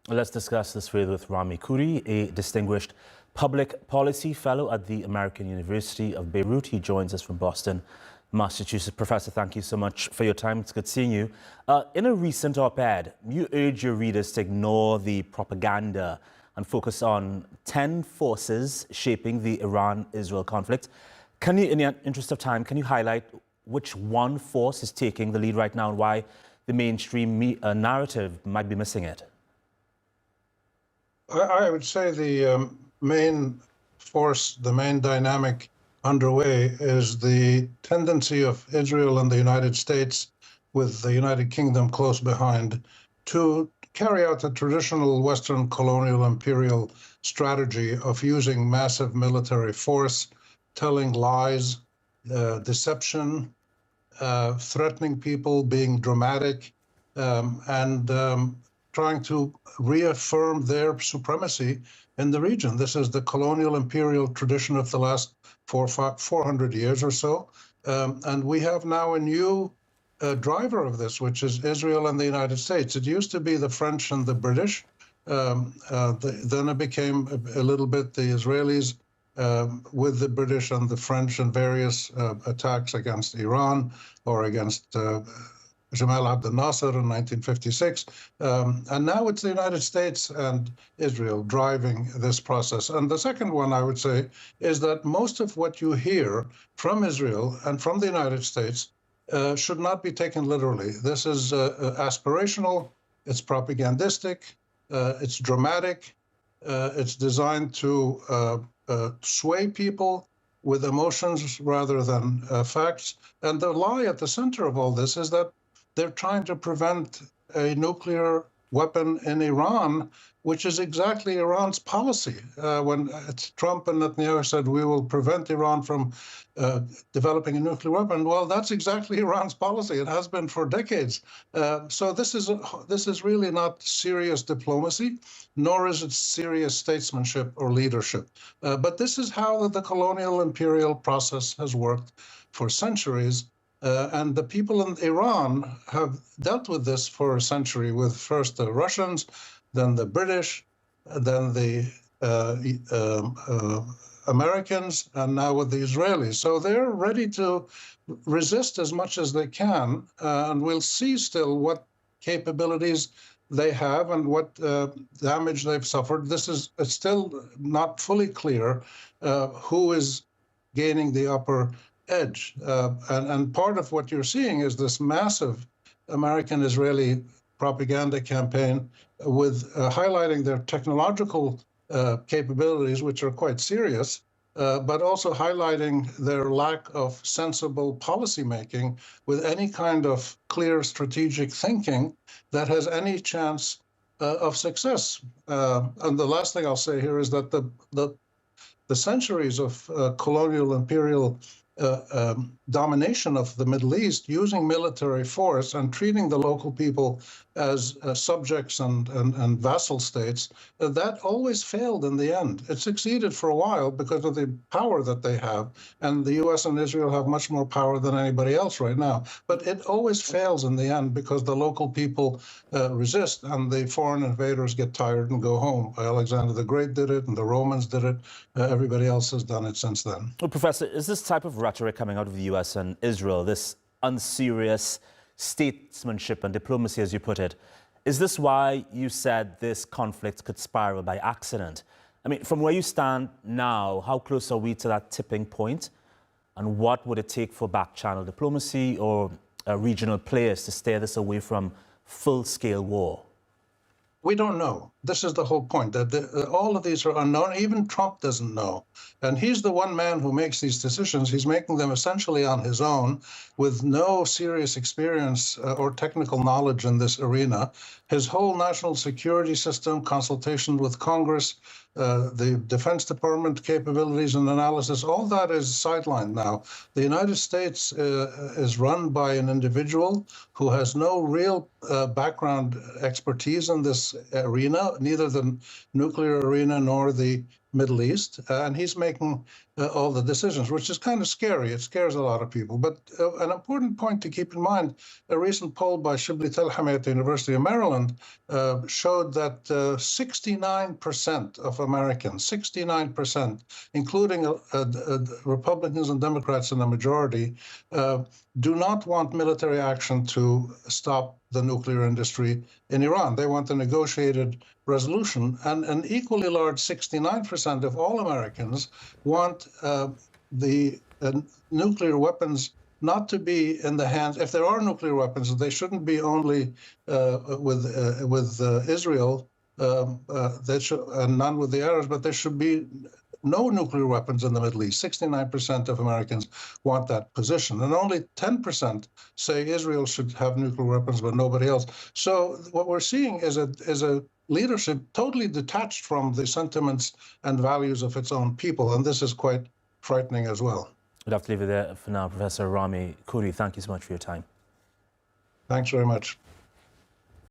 Let's discuss this further with Rami Khouri, a distinguished public policy fellow at the American University of Beirut. He joins us from Boston, Massachusetts. Professor, thank you so much for your time. It's good seeing you. In a recent op-ed, you urge your readers to ignore the propaganda and focus on 10 forces shaping the Iran-Israel conflict. Can you, in the interest of time, can you highlight which one force is taking the lead right now and why the mainstream narrative might be missing it? I would say the main force, the main dynamic underway is the tendency of Israel and the United States, with the United Kingdom close behind, to carry out the traditional Western colonial imperial strategy of using massive military force, telling lies, deception, threatening people, being dramatic, and trying to reaffirm their supremacy in the region. This is the colonial imperial tradition of the last 400 years or so. And we have now a new driver of this, which is Israel and the United States. It used to be the French and the British. Then it became a little bit the Israelis with the British and the French in various attacks against Iran or against Jamal Abdel Nasser in 1956. And now it's the United States and Israel driving this process. And the second one, I would say, is that most of what you hear from Israel and from the United States should not be taken literally. This is aspirational, it's propagandistic, it's dramatic, it's designed to sway people with emotions rather than facts. And the lie at the center of all this is that they're trying to prevent a nuclear weapon in Iran, which is exactly Iran's policy. When Trump and Netanyahu said, we will prevent Iran from developing a nuclear weapon, well, that's exactly Iran's policy. It has been for decades. So this is really not serious diplomacy, nor is it serious statesmanship or leadership. But this is how the colonial imperial process has worked for centuries. And the people in Iran have dealt with this for a century, with first the Russians, then the British, then the Americans, and now with the Israelis. So they're ready to resist as much as they can, and we'll see still what capabilities they have and what damage they've suffered. It's still not fully clear who is gaining the upper edge. And part of what you're seeing is this massive American-Israeli propaganda campaign with highlighting their technological capabilities, which are quite serious, but also highlighting their lack of sensible policymaking with any kind of clear strategic thinking that has any chance of success. And the last thing I'll say here is that the centuries of colonial imperial domination of the Middle East, using military force and treating the local people as subjects and vassal states, that always failed in the end. It succeeded for a while because of the power that they have, and the US and Israel have much more power than anybody else right now. But it always fails in the end because the local people resist, and the foreign invaders get tired and go home. Alexander the Great did it, and the Romans did it. Everybody else has done it since then. Well, Professor, is this type of rhetoric coming out of the US and Israel, this unserious statesmanship and diplomacy, as you put it, is this why you said this conflict could spiral by accident? I mean, from where you stand now, how close are we to that tipping point? And what would it take for back-channel diplomacy or regional players to steer this away from full-scale war? We don't know. This is the whole point, that all of these are unknown. Even Trump doesn't know. And he's the one man who makes these decisions. He's making them essentially on his own with no serious experience or technical knowledge in this arena. His whole national security system, consultation with Congress, the Defense Department capabilities and analysis, all that is sidelined now. The United States is run by an individual who has no real background expertise in this arena, neither the nuclear arena nor the Middle East, and he's making all the decisions, which is kind of scary. It scares a lot of people. But an important point to keep in mind, a recent poll by Shibli Telhami at the University of Maryland showed that 69% of Americans, 69%, including Republicans and Democrats in the majority, do not want military action to stop the nuclear industry in Iran. They want a negotiated resolution, and an equally large 69% of all Americans want the nuclear weapons not to be in the hands. If there are nuclear weapons, they shouldn't be only with Israel, and none with the Arabs, but there should be no nuclear weapons in the Middle East. 69% of Americans want that position, and only 10% say Israel should have nuclear weapons, but nobody else. So what we're seeing is a leadership totally detached from the sentiments and values of its own people, and this is quite frightening as well. We'd have to leave it there for now. Professor Rami Khouri, thank you so much for your time. Thanks very much.